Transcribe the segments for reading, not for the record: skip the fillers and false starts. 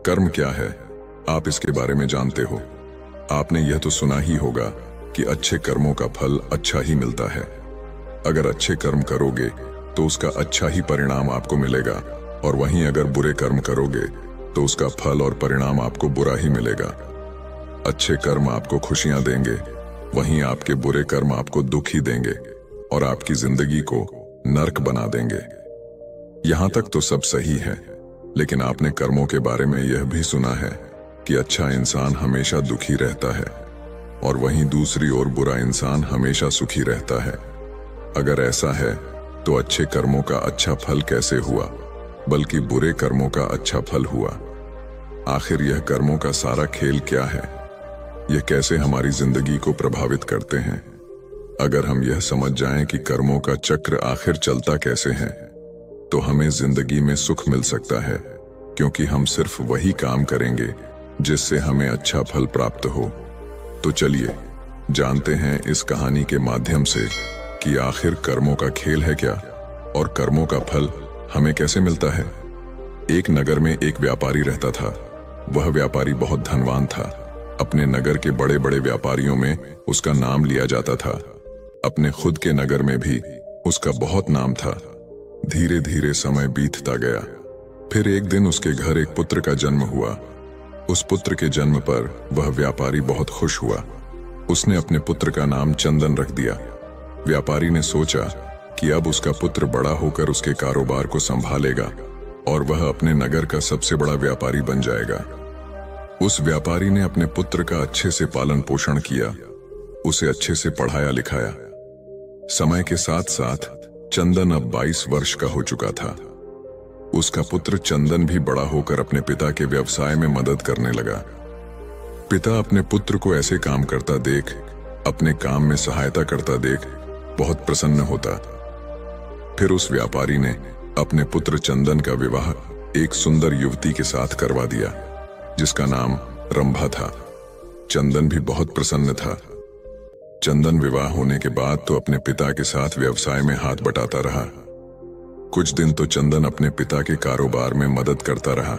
कर्म क्या है, आप इसके बारे में जानते हो। आपने यह तो सुना ही होगा कि अच्छे कर्मों का फल अच्छा ही मिलता है। अगर अच्छे कर्म करोगे तो उसका अच्छा ही परिणाम आपको मिलेगा, और वहीं अगर बुरे कर्म करोगे तो उसका फल और परिणाम आपको बुरा ही मिलेगा। अच्छे कर्म आपको खुशियां देंगे, वहीं आपके बुरे कर्म आपको दुख ही देंगे और आपकी जिंदगी को नर्क बना देंगे। यहां तक तो सब सही है, लेकिन आपने कर्मों के बारे में यह भी सुना है कि अच्छा इंसान हमेशा दुखी रहता है और वहीं दूसरी ओर बुरा इंसान हमेशा सुखी रहता है। अगर ऐसा है तो अच्छे कर्मों का अच्छा फल कैसे हुआ, बल्कि बुरे कर्मों का अच्छा फल हुआ। आखिर यह कर्मों का सारा खेल क्या है, यह कैसे हमारी जिंदगी को प्रभावित करते हैं। अगर हम यह समझ जाएं कि कर्मों का चक्र आखिर चलता कैसे है, तो हमें जिंदगी में सुख मिल सकता है, क्योंकि हम सिर्फ वही काम करेंगे जिससे हमें अच्छा फल प्राप्त हो। तो चलिए जानते हैं इस कहानी के माध्यम से कि आखिर कर्मों का खेल है क्या और कर्मों का फल हमें कैसे मिलता है। एक नगर में एक व्यापारी रहता था। वह व्यापारी बहुत धनवान था। अपने नगर के बड़े बड़े व्यापारियों में उसका नाम लिया जाता था। अपने खुद के नगर में भी उसका बहुत नाम था। धीरे धीरे समय बीतता गया। फिर एक दिन उसके घर एक पुत्र का जन्म हुआ। उस पुत्र के जन्म पर वह व्यापारी बहुत खुश हुआ। उसने अपने पुत्र का नाम चंदन रख दिया। व्यापारी ने सोचा कि अब उसका पुत्र बड़ा होकर उसके कारोबार को संभालेगा और वह अपने नगर का सबसे बड़ा व्यापारी बन जाएगा। उस व्यापारी ने अपने पुत्र का अच्छे से पालन पोषण किया, उसे अच्छे से पढ़ाया लिखाया। समय के साथ साथ चंदन अब 22 वर्ष का हो चुका था। उसका पुत्र चंदन भी बड़ा होकर अपने पिता के व्यवसाय में मदद करने लगा। पिता अपने पुत्र को ऐसे काम करता देख, अपने काम में सहायता करता देख बहुत प्रसन्न होता। फिर उस व्यापारी ने अपने पुत्र चंदन का विवाह एक सुंदर युवती के साथ करवा दिया, जिसका नाम रंभा था। चंदन भी बहुत प्रसन्न था। चंदन विवाह होने के बाद तो अपने पिता के साथ व्यवसाय में हाथ बटाता रहा। कुछ दिन तो चंदन अपने पिता के कारोबार में मदद करता रहा,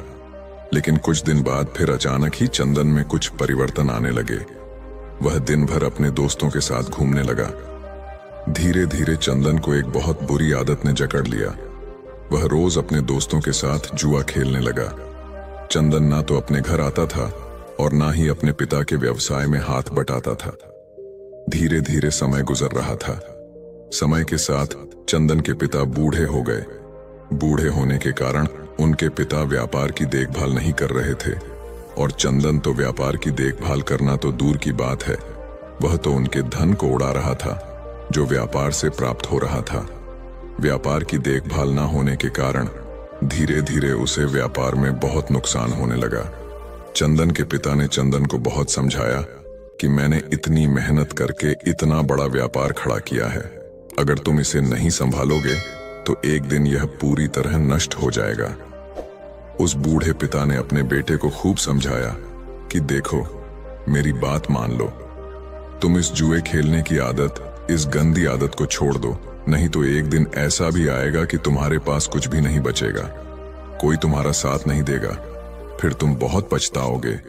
लेकिन कुछ दिन बाद फिर अचानक ही चंदन में कुछ परिवर्तन आने लगे। वह दिन भर अपने दोस्तों के साथ घूमने लगा। धीरे धीरे चंदन को एक बहुत बुरी आदत ने जकड़ लिया। वह रोज अपने दोस्तों के साथ जुआ खेलने लगा। चंदन ना तो अपने घर आता था और ना ही अपने पिता के व्यवसाय में हाथ बटाता था। धीरे धीरे समय गुजर रहा था। समय के साथ चंदन के पिता बूढ़े हो गए। बूढ़े होने के कारण उनके पिता व्यापार की देखभाल नहीं कर रहे थे, और चंदन तो व्यापार की देखभाल करना तो दूर की बात है, वह तो उनके धन को उड़ा रहा था जो व्यापार से प्राप्त हो रहा था। व्यापार की देखभाल ना होने के कारण धीरे धीरे उसे व्यापार में बहुत नुकसान होने लगा। चंदन के पिता ने चंदन को बहुत समझाया कि मैंने इतनी मेहनत करके इतना बड़ा व्यापार खड़ा किया है, अगर तुम इसे नहीं संभालोगे तो एक दिन यह पूरी तरह नष्ट हो जाएगा। उस बूढ़े पिता ने अपने बेटे को खूब समझाया कि देखो, मेरी बात मान लो, तुम इस जुए खेलने की आदत, इस गंदी आदत को छोड़ दो, नहीं तो एक दिन ऐसा भी आएगा कि तुम्हारे पास कुछ भी नहीं बचेगा, कोई तुम्हारा साथ नहीं देगा, फिर तुम बहुत पछताओगे,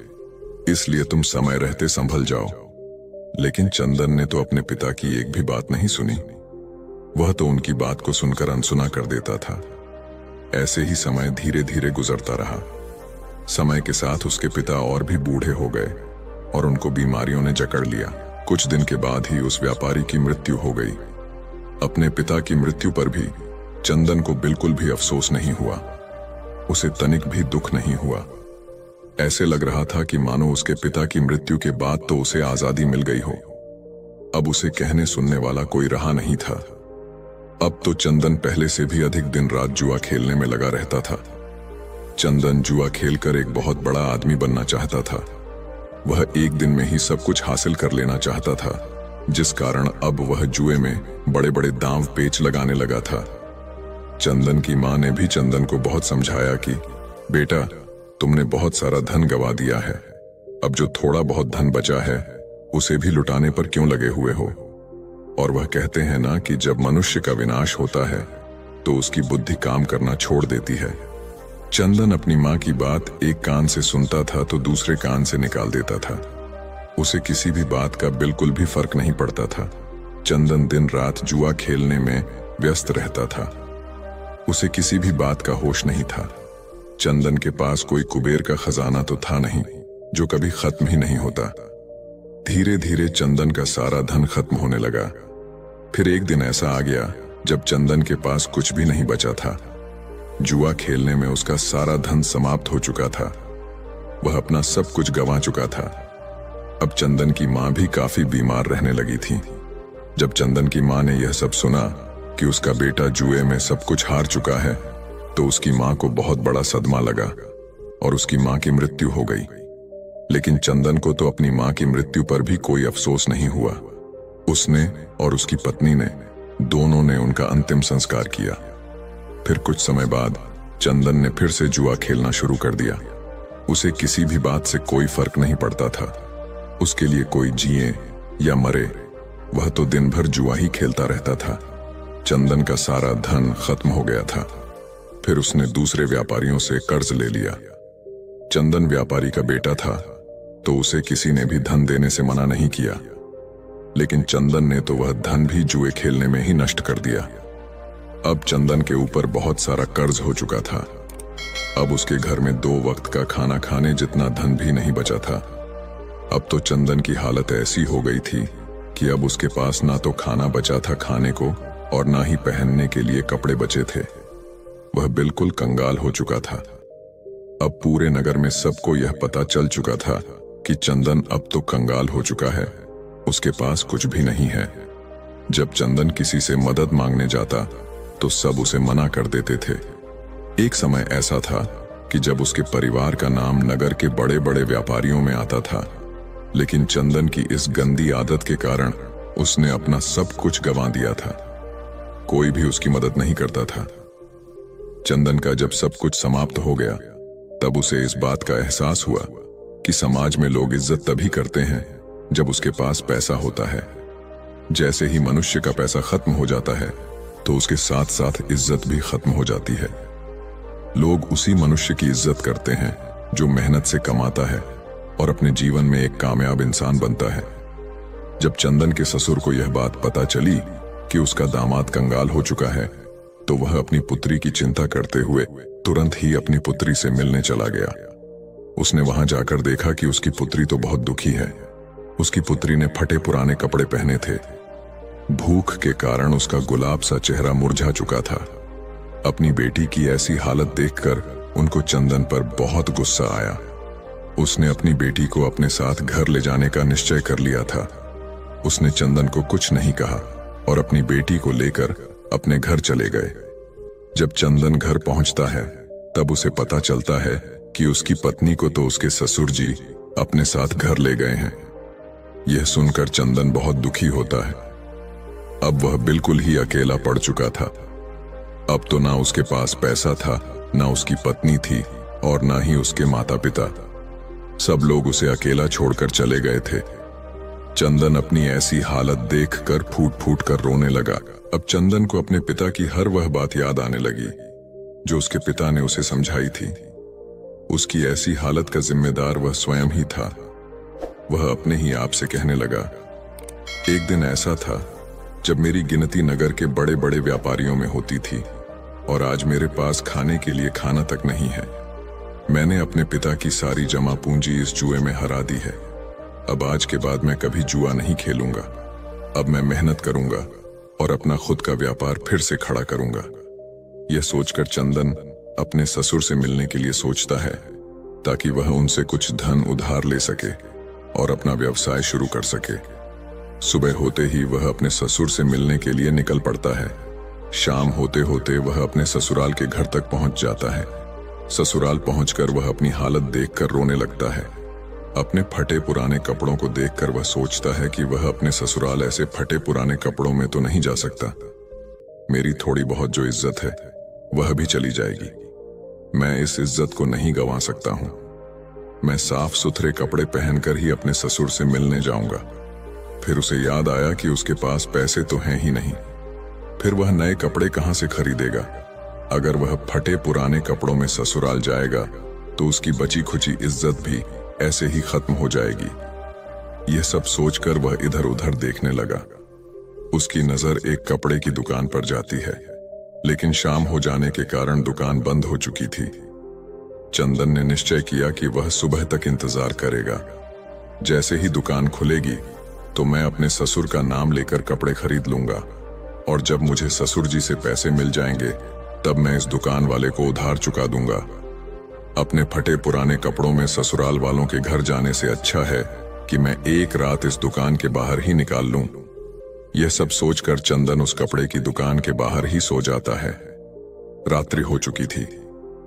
इसलिए तुम समय रहते संभल जाओ। लेकिन चंदन ने तो अपने पिता की एक भी बात नहीं सुनी। वह तो उनकी बात को सुनकर अनसुना कर देता था। ऐसे ही समय धीरे धीरे गुजरता रहा। समय के साथ उसके पिता और भी बूढ़े हो गए और उनको बीमारियों ने जकड़ लिया। कुछ दिन के बाद ही उस व्यापारी की मृत्यु हो गई। अपने पिता की मृत्यु पर भी चंदन को बिल्कुल भी अफसोस नहीं हुआ। उसे तनिक भी दुख नहीं हुआ। ऐसे लग रहा था कि मानो उसके पिता की मृत्यु के बाद तो उसे आजादी मिल गई हो। अब उसे कहने सुनने वाला कोई रहा नहीं था। अब तो चंदन पहले से भी अधिक दिन रात जुआ खेलने में लगा रहता था। चंदन जुआ खेलकर एक बहुत बड़ा आदमी बनना चाहता था। वह एक दिन में ही सब कुछ हासिल कर लेना चाहता था, जिस कारण अब वह जुए में बड़े बड़े दांव पेच लगाने लगा था। चंदन की मां ने भी चंदन को बहुत समझाया कि बेटा, तुमने बहुत सारा धन गवा दिया है, अब जो थोड़ा बहुत धन बचा है उसे भी लुटाने पर क्यों लगे हुए हो। और वह कहते हैं ना कि जब मनुष्य का विनाश होता है तो उसकी बुद्धि काम करना छोड़ देती है। चंदन अपनी माँ की बात एक कान से सुनता था तो दूसरे कान से निकाल देता था। उसे किसी भी बात का बिल्कुल भी फर्क नहीं पड़ता था। चंदन दिन रात जुआ खेलने में व्यस्त रहता था। उसे किसी भी बात का होश नहीं था। चंदन के पास कोई कुबेर का खजाना तो था नहीं जो कभी खत्म ही नहीं होता। धीरे धीरे चंदन का सारा धन खत्म होने लगा। फिर एक दिन ऐसा आ गया जब चंदन के पास कुछ भी नहीं बचा था। जुआ खेलने में उसका सारा धन समाप्त हो चुका था। वह अपना सब कुछ गंवा चुका था। अब चंदन की माँ भी काफी बीमार रहने लगी थी। जब चंदन की माँ ने यह सब सुना कि उसका बेटा जुए में सब कुछ हार चुका है तो उसकी माँ को बहुत बड़ा सदमा लगा और उसकी माँ की मृत्यु हो गई। लेकिन चंदन को तो अपनी माँ की मृत्यु पर भी कोई अफसोस नहीं हुआ। उसने और उसकी पत्नी ने दोनों ने उनका अंतिम संस्कार किया। फिर कुछ समय बाद चंदन ने फिर से जुआ खेलना शुरू कर दिया। उसे किसी भी बात से कोई फर्क नहीं पड़ता था। उसके लिए कोई जिए या मरे, वह तो दिन भर जुआ ही खेलता रहता था। चंदन का सारा धन खत्म हो गया था। फिर उसने दूसरे व्यापारियों से कर्ज ले लिया। चंदन व्यापारी का बेटा था तो उसे किसी ने भी धन देने से मना नहीं किया। लेकिन चंदन ने तो वह धन भी जुए खेलने में ही नष्ट कर दिया। अब चंदन के ऊपर बहुत सारा कर्ज हो चुका था। अब उसके घर में 2 वक्त का खाना खाने जितना धन भी नहीं बचा था। अब तो चंदन की हालत ऐसी हो गई थी कि अब उसके पास ना तो खाना बचा था खाने को और ना ही पहनने के लिए कपड़े बचे थे। वह बिल्कुल कंगाल हो चुका था। अब पूरे नगर में सबको यह पता चल चुका था कि चंदन अब तो कंगाल हो चुका है। उसके पास कुछ भी नहीं है। जब चंदन किसी से मदद मांगने जाता तो सब उसे मना कर देते थे। एक समय ऐसा था कि जब उसके परिवार का नाम नगर के बड़े बड़े व्यापारियों में आता था, लेकिन चंदन की इस गंदी आदत के कारण उसने अपना सब कुछ गंवा दिया था। कोई भी उसकी मदद नहीं करता था। चंदन का जब सब कुछ समाप्त हो गया तब उसे इस बात का एहसास हुआ कि समाज में लोग इज्जत तभी करते हैं जब उसके पास पैसा होता है। जैसे ही मनुष्य का पैसा खत्म हो जाता है तो उसके साथ साथ इज्जत भी खत्म हो जाती है। लोग उसी मनुष्य की इज्जत करते हैं जो मेहनत से कमाता है और अपने जीवन में एक कामयाब इंसान बनता है। जब चंदन के ससुर को यह बात पता चली कि उसका दामाद कंगाल हो चुका है तो वह अपनी पुत्री की चिंता करते हुए तुरंत ही अपनी पुत्री से मिलने चला गया। उसने वहां जाकर देखा कि उसकी पुत्री तो बहुत दुखी है। उसकी पुत्री ने फटे पुराने कपड़े पहने थे। भूख के कारण उसका गुलाब सा चेहरा मुरझा चुका था। अपनी बेटी की ऐसी हालत देखकर उनको चंदन पर बहुत गुस्सा आया। उसने अपनी बेटी को अपने साथ घर ले जाने का निश्चय कर लिया था। उसने चंदन को कुछ नहीं कहा और अपनी बेटी को लेकर अपने घर चले गए। जब चंदन घर पहुंचता है तब उसे पता चलता है कि उसकी पत्नी को तो उसके ससुर जी अपने साथ घर ले गए हैं। यह सुनकर चंदन बहुत दुखी होता है। अब वह बिल्कुल ही अकेला पड़ चुका था। अब तो ना उसके पास पैसा था, ना उसकी पत्नी थी और ना ही उसके माता पिता। सब लोग उसे अकेला छोड़कर चले गए थे। चंदन अपनी ऐसी हालत देखकर फूट फूट कर रोने लगा। अब चंदन को अपने पिता की हर वह बात याद आने लगी जो उसके पिता ने उसे समझाई थी। उसकी ऐसी हालत का जिम्मेदार वह स्वयं ही था। वह अपने ही आप से कहने लगा, एक दिन ऐसा था जब मेरी गिनती नगर के बड़े बड़े व्यापारियों में होती थी और आज मेरे पास खाने के लिए खाना तक नहीं है। मैंने अपने पिता की सारी जमा पूंजी इस जुए में हरा दी है। अब आज के बाद मैं कभी जुआ नहीं खेलूंगा। अब मैं मेहनत करूंगा और अपना खुद का व्यापार फिर से खड़ा करूंगा। यह सोचकर चंदन अपने ससुर से मिलने के लिए सोचता है ताकि वह उनसे कुछ धन उधार ले सके और अपना व्यवसाय शुरू कर सके। सुबह होते ही वह अपने ससुर से मिलने के लिए निकल पड़ता है। शाम होते होते वह अपने ससुराल के घर तक पहुंच जाता है। ससुराल पहुंचकर वह अपनी हालत देखकर रोने लगता है। अपने फटे पुराने कपड़ों को देखकर वह सोचता है कि वह अपने ससुराल ऐसे फटे पुराने कपड़ों में तो नहीं जा सकता। मेरी थोड़ी बहुत जो इज्जत है वह भी चली जाएगी। मैं इस इज्जत को नहीं गंवा सकता हूं। मैं साफ सुथरे कपड़े पहनकर ही अपने ससुर से मिलने जाऊंगा। फिर उसे याद आया कि उसके पास पैसे तो हैं ही नहीं। फिर वह नए कपड़े कहां से खरीदेगा। अगर वह फटे पुराने कपड़ों में ससुराल जाएगा तो उसकी बची खुची इज्जत भी ऐसे ही खत्म हो जाएगी। यह सब सोचकर वह इधर उधर देखने लगा। उसकी नजर एक कपड़े की दुकान पर जाती है, लेकिन शाम हो जाने के कारण दुकान बंद हो चुकी थी। चंदन ने निश्चय किया कि वह सुबह तक इंतजार करेगा। जैसे ही दुकान खुलेगी तो मैं अपने ससुर का नाम लेकर कपड़े खरीद लूंगा, और जब मुझे ससुर जी से पैसे मिल जाएंगे तब मैं इस दुकान वाले को उधार चुका दूंगा। अपने फटे पुराने कपड़ों में ससुराल वालों के घर जाने से अच्छा है कि मैं एक रात इस दुकान के बाहर ही निकाल लूं। यह सब सोचकर चंदन उस कपड़े की दुकान के बाहर ही सो जाता है। रात्रि हो चुकी थी।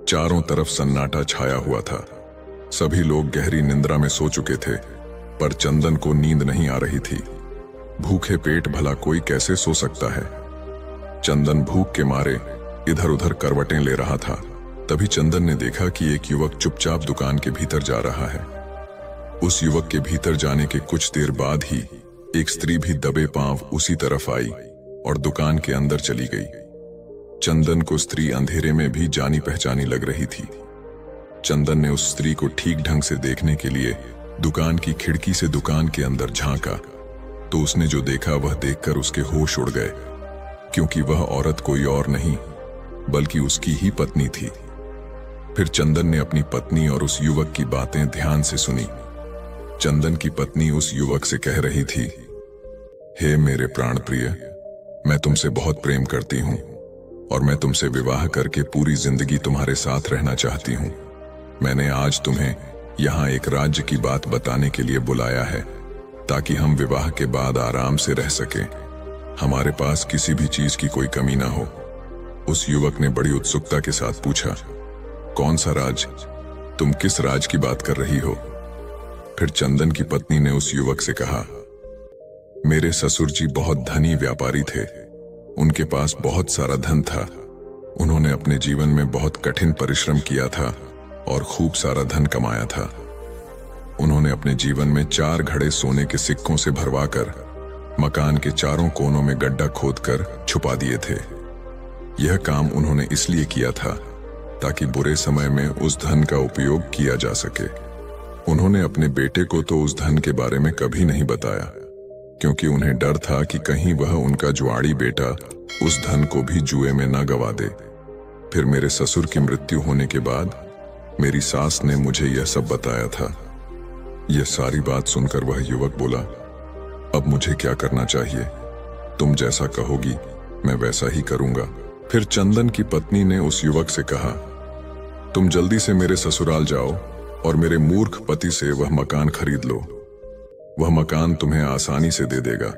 चारों तरफ सन्नाटा छाया हुआ था। सभी लोग गहरी निंद्रा में सो चुके थे, पर चंदन को नींद नहीं आ रही थी। भूखे पेट भला कोई कैसे सो सकता है। चंदन भूख के मारे इधर उधर करवटें ले रहा था। तभी चंदन ने देखा कि एक युवक चुपचाप दुकान के भीतर जा रहा है। उस युवक के भीतर जाने के कुछ देर बाद ही एक स्त्री भी दबे पांव उसी तरफ आई और दुकान के अंदर चली गई। चंदन को स्त्री अंधेरे में भी जानी पहचानी लग रही थी। चंदन ने उस स्त्री को ठीक ढंग से देखने के लिए दुकान की खिड़की से दुकान के अंदर झांका, तो उसने जो देखा वह देखकर उसके होश उड़ गए, क्योंकि वह औरत कोई और नहीं बल्कि उसकी ही पत्नी थी। फिर चंदन ने अपनी पत्नी और उस युवक की बातें ध्यान से सुनी। चंदन की पत्नी उस युवक से कह रही थी, हे मेरे प्राण प्रिय, मैं तुमसे बहुत प्रेम करती हूं और मैं तुमसे विवाह करके पूरी जिंदगी तुम्हारे साथ रहना चाहती हूं। मैंने आज तुम्हें यहां एक राज्य की बात बताने के लिए बुलाया है, ताकि हम विवाह के बाद आराम से रह सकें। हमारे पास किसी भी चीज की कोई कमी ना हो। उस युवक ने बड़ी उत्सुकता के साथ पूछा, कौन सा राज? तुम किस राज की बात कर रही हो? फिर चंदन की पत्नी ने उस युवक से कहा, मेरे ससुर जी बहुत धनी व्यापारी थे। उनके पास बहुत सारा धन था। उन्होंने अपने जीवन में बहुत कठिन परिश्रम किया था और खूब सारा धन कमाया था। उन्होंने अपने जीवन में 4 घड़े सोने के सिक्कों से भरवाकर मकान के चारों कोनों में गड्ढा खोदकर छुपा दिए थे। यह काम उन्होंने इसलिए किया था ताकि बुरे समय में उस धन का उपयोग किया जा सके। उन्होंने अपने बेटे को तो उस धन के बारे में कभी नहीं बताया, क्योंकि उन्हें डर था कि कहीं वह उनका जुआड़ी बेटा उस धन को भी जुए में न गवा दे। फिर मेरे ससुर की मृत्यु होने के बाद मेरी सास ने मुझे यह सब बताया था। यह सारी बात सुनकर वह युवक बोला, अब मुझे क्या करना चाहिए? तुम जैसा कहोगी मैं वैसा ही करूंगा। फिर चंदन की पत्नी ने उस युवक से कहा, तुम जल्दी से मेरे ससुराल जाओ और मेरे मूर्ख पति से वह मकान खरीद लो। वह मकान तुम्हें आसानी से दे देगा,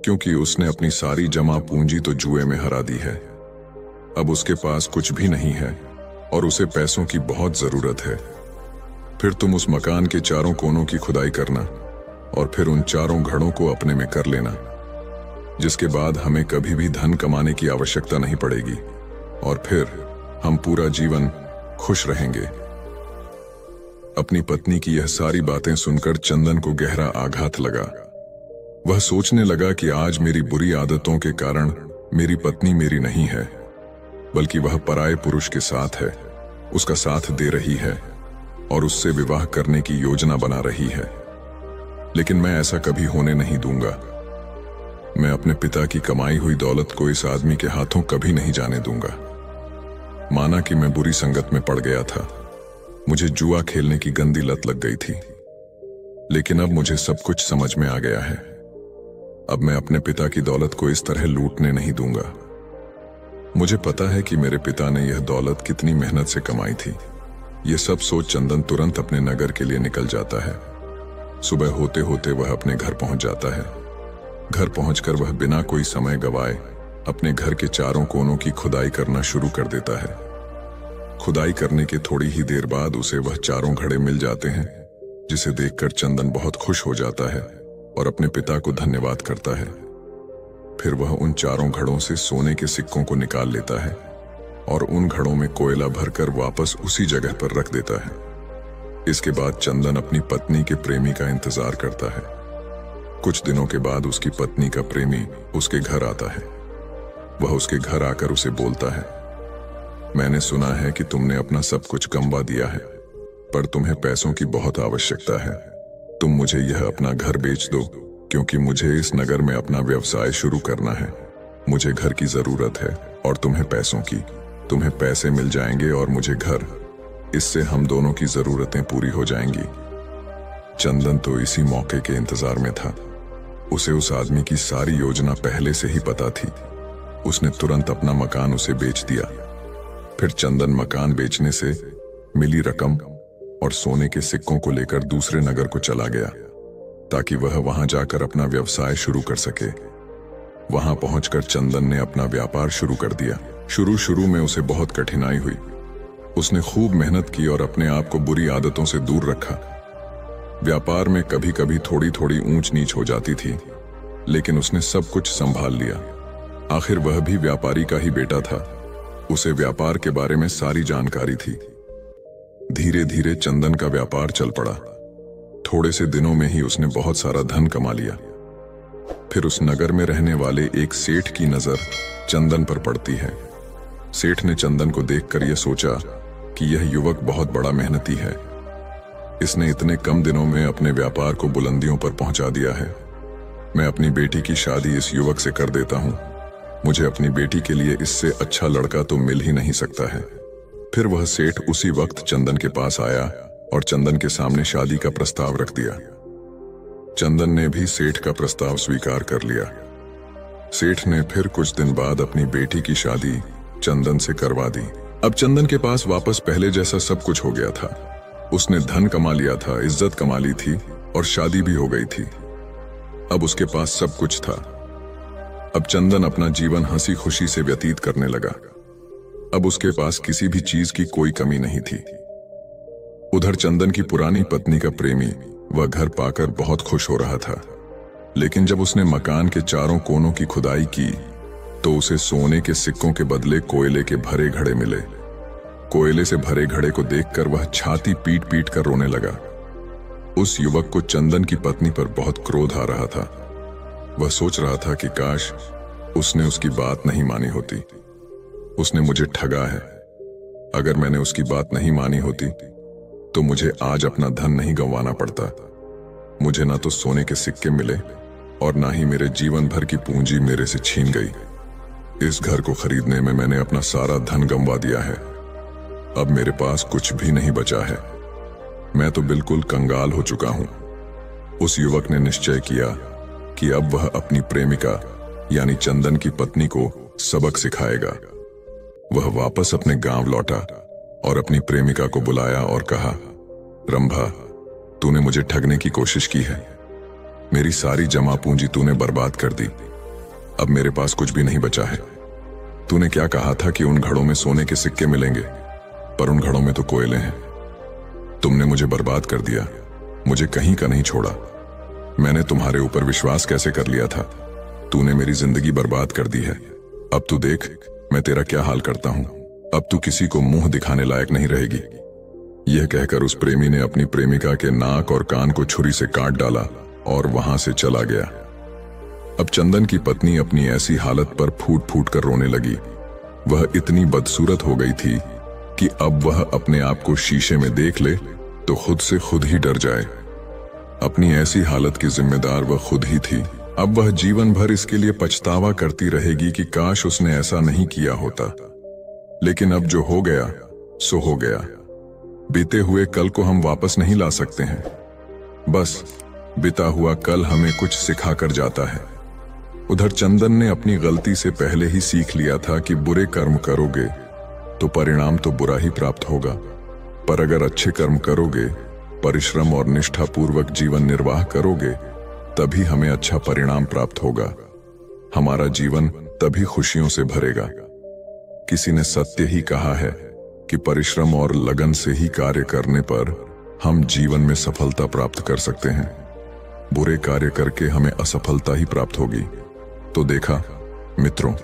क्योंकि उसने अपनी सारी जमा पूंजी तो जुए में हरा दी है। अब उसके पास कुछ भी नहीं है और उसे पैसों की बहुत जरूरत है। फिर तुम उस मकान के चारों कोनों की खुदाई करना और फिर उन चारों घड़ों को अपने में कर लेना, जिसके बाद हमें कभी भी धन कमाने की आवश्यकता नहीं पड़ेगी और फिर हम पूरा जीवन खुश रहेंगे। अपनी पत्नी की यह सारी बातें सुनकर चंदन को गहरा आघात लगा। वह सोचने लगा कि आज मेरी बुरी आदतों के कारण मेरी पत्नी मेरी नहीं है, बल्कि वह पराये पुरुष के साथ है, उसका साथ दे रही है और उससे विवाह करने की योजना बना रही है। लेकिन मैं ऐसा कभी होने नहीं दूंगा। मैं अपने पिता की कमाई हुई दौलत को इस आदमी के हाथों कभी नहीं जाने दूंगा। माना कि मैं बुरी संगत में पड़ गया था, मुझे जुआ खेलने की गंदी लत लग गई थी, लेकिन अब मुझे सब कुछ समझ में आ गया है। अब मैं अपने पिता की दौलत को इस तरह लूटने नहीं दूंगा। मुझे पता है कि मेरे पिता ने यह दौलत कितनी मेहनत से कमाई थी। यह सब सोच चंदन तुरंत अपने नगर के लिए निकल जाता है। सुबह होते होते वह अपने घर पहुंच जाता है। घर पहुंचकर वह बिना कोई समय गवाए अपने घर के चारों कोनों की खुदाई करना शुरू कर देता है। खुदाई करने के थोड़ी ही देर बाद उसे वह चारों घड़े मिल जाते हैं, जिसे देखकर चंदन बहुत खुश हो जाता है और अपने पिता को धन्यवाद करता है। फिर वह उन चारों घड़ों से सोने के सिक्कों को निकाल लेता है और उन घड़ों में कोयला भरकर वापस उसी जगह पर रख देता है। इसके बाद चंदन अपनी पत्नी के प्रेमी का इंतजार करता है। कुछ दिनों के बाद उसकी पत्नी का प्रेमी उसके घर आता है। वह उसके घर आकर उसे बोलता है, मैंने सुना है कि तुमने अपना सब कुछ गंवा दिया है, पर तुम्हें पैसों की बहुत आवश्यकता है। तुम मुझे यह अपना घर बेच दो, क्योंकि मुझे इस नगर में अपना व्यवसाय शुरू करना है। मुझे घर की जरूरत है और तुम्हें पैसों की। तुम्हें पैसे मिल जाएंगे और मुझे घर। इससे हम दोनों की जरूरतें पूरी हो जाएंगी। चंदन तो इसी मौके के इंतजार में था। उसे उस आदमी की सारी योजना पहले से ही पता थी। उसने तुरंत अपना मकान उसे बेच दिया। फिर चंदन मकान बेचने से मिली रकम और सोने के सिक्कों को लेकर दूसरे नगर को चला गया, ताकि वह वहां जाकर अपना व्यवसाय शुरू कर सके। वहां पहुंचकर चंदन ने अपना व्यापार शुरू कर दिया। शुरू में उसे बहुत कठिनाई हुई। उसने खूब मेहनत की और अपने आप को बुरी आदतों से दूर रखा। व्यापार में कभी कभी थोड़ी थोड़ी ऊंच नीच हो जाती थी, लेकिन उसने सब कुछ संभाल लिया। आखिर वह भी व्यापारी का ही बेटा था। उसे व्यापार के बारे में सारी जानकारी थी। धीरे धीरे चंदन का व्यापार चल पड़ा। थोड़े से दिनों में ही उसने बहुत सारा धन कमा लिया। फिर उस नगर में रहने वाले एक सेठ की नजर चंदन पर पड़ती है। सेठ ने चंदन को देखकर यह सोचा कि यह युवक बहुत बड़ा मेहनती है। इसने इतने कम दिनों में अपने व्यापार को बुलंदियों पर पहुंचा दिया है। मैं अपनी बेटी की शादी इस युवक से कर देता हूं। मुझे अपनी बेटी के लिए इससे अच्छा लड़का तो मिल ही नहीं सकता है। फिर वह सेठ उसी वक्त चंदन के पास आया और चंदन के सामने शादी का प्रस्ताव रख दिया। चंदन ने भी सेठ का प्रस्ताव स्वीकार कर लिया। सेठ ने फिर कुछ दिन बाद अपनी बेटी की शादी चंदन से करवा दी। अब चंदन के पास वापस पहले जैसा सब कुछ हो गया था। उसने धन कमा लिया था, इज्जत कमा ली थी और शादी भी हो गई थी। अब उसके पास सब कुछ था। अब चंदन अपना जीवन हंसी खुशी से व्यतीत करने लगा। अब उसके पास किसी भी चीज की कोई कमी नहीं थी। उधर चंदन की पुरानी पत्नी का प्रेमी वह घर पाकर बहुत खुश हो रहा था। लेकिन जब उसने मकान के चारों कोनों की खुदाई की तो उसे सोने के सिक्कों के बदले कोयले के भरे घड़े मिले। कोयले से भरे घड़े को देखकर वह छाती पीट पीट कर रोने लगा। उस युवक को चंदन की पत्नी पर बहुत क्रोध आ रहा था। वह सोच रहा था कि काश उसने उसकी बात नहीं मानी होती। उसने मुझे ठगा है। अगर मैंने उसकी बात नहीं मानी होती तो मुझे आज अपना धन नहीं गंवाना पड़ता। मुझे ना तो सोने के सिक्के मिले और ना ही मेरे जीवन भर की पूंजी मेरे से छीन गई। इस घर को खरीदने में मैंने अपना सारा धन गंवा दिया है। अब मेरे पास कुछ भी नहीं बचा है। मैं तो बिल्कुल कंगाल हो चुका हूं। उस युवक ने निश्चय किया कि अब वह अपनी प्रेमिका यानी चंदन की पत्नी को सबक सिखाएगा। वह वापस अपने गांव लौटा और अपनी प्रेमिका को बुलाया और कहा, रंभा, तूने मुझे ठगने की कोशिश की है। मेरी सारी जमा पूंजी तूने बर्बाद कर दी। अब मेरे पास कुछ भी नहीं बचा है। तूने क्या कहा था कि उन घड़ों में सोने के सिक्के मिलेंगे, पर उन घड़ों में तो कोयले हैं। तुमने मुझे बर्बाद कर दिया, मुझे कहीं का नहीं छोड़ा। मैंने तुम्हारे ऊपर विश्वास कैसे कर लिया था। तूने मेरी जिंदगी बर्बाद कर दी है। अब तू देख मैं तेरा क्या हाल करता हूं। अब तू किसी को मुंह दिखाने लायक नहीं रहेगी। यह कहकर उस प्रेमी ने अपनी प्रेमिका के नाक और कान को छुरी से काट डाला और वहां से चला गया। अब चंदन की पत्नी अपनी ऐसी हालत पर फूट फूट कर रोने लगी। वह इतनी बदसूरत हो गई थी कि अब वह अपने आप को शीशे में देख ले तो खुद से खुद ही डर जाए। अपनी ऐसी हालत की जिम्मेदार वह खुद ही थी। अब वह जीवन भर इसके लिए पछतावा करती रहेगी कि काश उसने ऐसा नहीं किया होता। लेकिन अब जो हो गया सो हो गया। बीते हुए कल को हम वापस नहीं ला सकते हैं। बस बीता हुआ कल हमें कुछ सिखा कर जाता है। उधर चंदन ने अपनी गलती से पहले ही सीख लिया था कि बुरे कर्म करोगे तो परिणाम तो बुरा ही प्राप्त होगा, पर अगर अच्छे कर्म करोगे, परिश्रम और निष्ठापूर्वक जीवन निर्वाह करोगे, तभी हमें अच्छा परिणाम प्राप्त होगा। हमारा जीवन तभी खुशियों से भरेगा। किसी ने सत्य ही कहा है कि परिश्रम और लगन से ही कार्य करने पर हम जीवन में सफलता प्राप्त कर सकते हैं। बुरे कार्य करके हमें असफलता ही प्राप्त होगी। तो देखा मित्रों,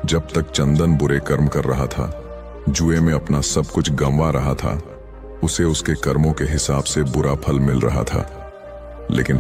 जब तक चंदन बुरे कर्म कर रहा था, जुए में अपना सब कुछ गंवा रहा था, उसे उसके कर्मों के हिसाब से बुरा फल मिल रहा था। लेकिन